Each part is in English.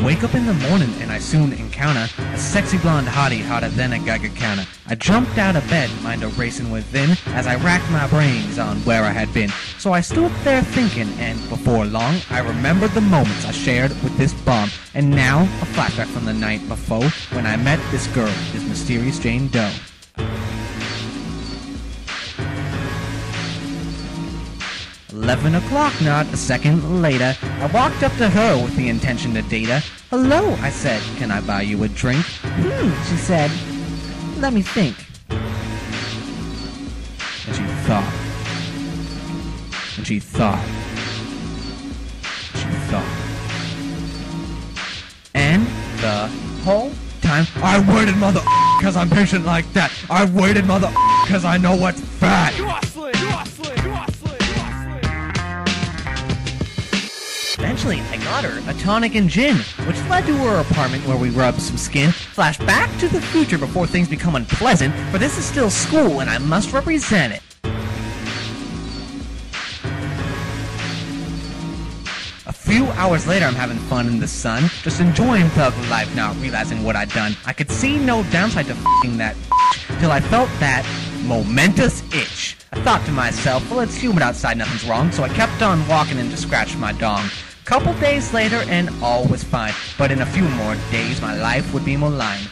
wake up in the morning and I soon encounter a sexy blonde hottie hotter than a Geiger counter. I jumped out of bed, mind a racing within, as I racked my brains on where I had been. So I stood there thinking, and before long, I remembered the moments I shared with this bomb. And now, a flashback from the night before, when I met this girl, this mysterious Jane Doe. $11 not a second later, I walked up to her with the intention to date her. Hello, I said, can I buy you a drink? She said, let me think. And she thought. And she thought. She thought. And the whole time, I waited mother cause I'm patient like that. I waited mother cause I know what's fat. Eventually, I got her a tonic and gin, which led to her apartment where we rubbed some skin. Flash back to the future before things become unpleasant, for this is still school and I must represent it. A few hours later, I'm having fun in the sun, just enjoying thug life, not realizing what I'd done. I could see no downside to f***ing that till I felt that momentous itch. I thought to myself, well, it's humid outside, nothing's wrong, so I kept on walking and just scratched my dong. Couple days later, and all was fine, but in a few more days, my life would be maligned.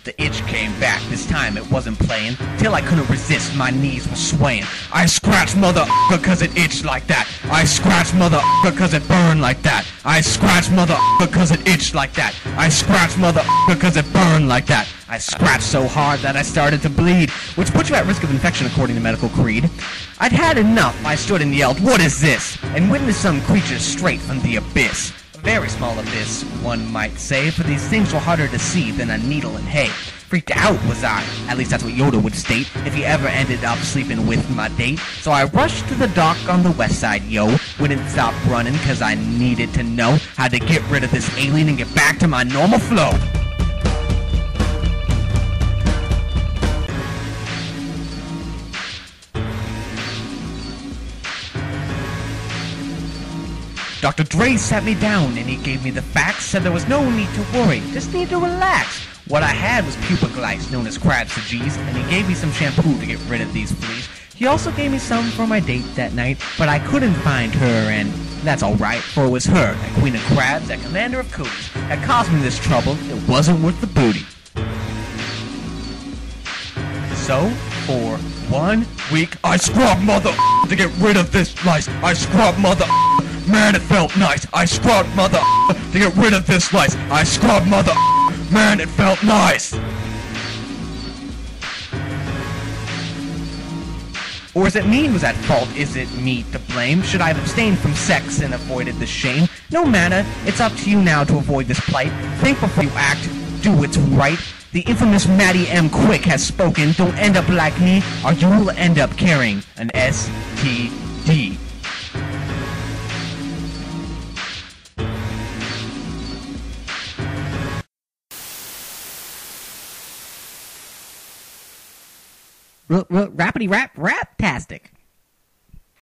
The itch came back, this time it wasn't playing, till I couldn't resist, my knees were swaying. I scratched mother cause it itched like that. I scratched mother cause it burned like that. I scratched mother cause it itched like that. I scratched mother cause it burned like that. I scratched so hard that I started to bleed, which puts you at risk of infection according to medical creed. I'd had enough, I stood and yelled, what is this? And witnessed some creature straight from the abyss. Very small abyss, one might say, for these things were harder to see than a needle in hay. Freaked out was I, at least that's what Yoda would state, if he ever ended up sleeping with my date. So I rushed to the dock on the west side, yo. Wouldn't stop running cause I needed to know how to get rid of this alien and get back to my normal flow. Dr. Dre sat me down and he gave me the facts, said there was no need to worry, just need to relax. What I had was pubic lice, known as crabs to G's, and he gave me some shampoo to get rid of these fleas. He also gave me some for my date that night, but I couldn't find her, and that's alright, for it was her, that queen of crabs, that commander of cooties, that caused me this trouble. It wasn't worth the booty. So, for 1 week, I scrubbed mother to get rid of this lice. I scrubbed mother. Man, it felt nice. I scrubbed mother to get rid of this lice. I scrubbed mother. Man, it felt nice. Or is it me who's at fault? Is it me to blame? Should I have abstained from sex and avoided the shame? No matter, it's up to you now to avoid this plight. Think before you act, do what's right. The infamous Maddie M. Quick has spoken. Don't end up like me, or you will end up carrying an STD. Rappity rap-tastic.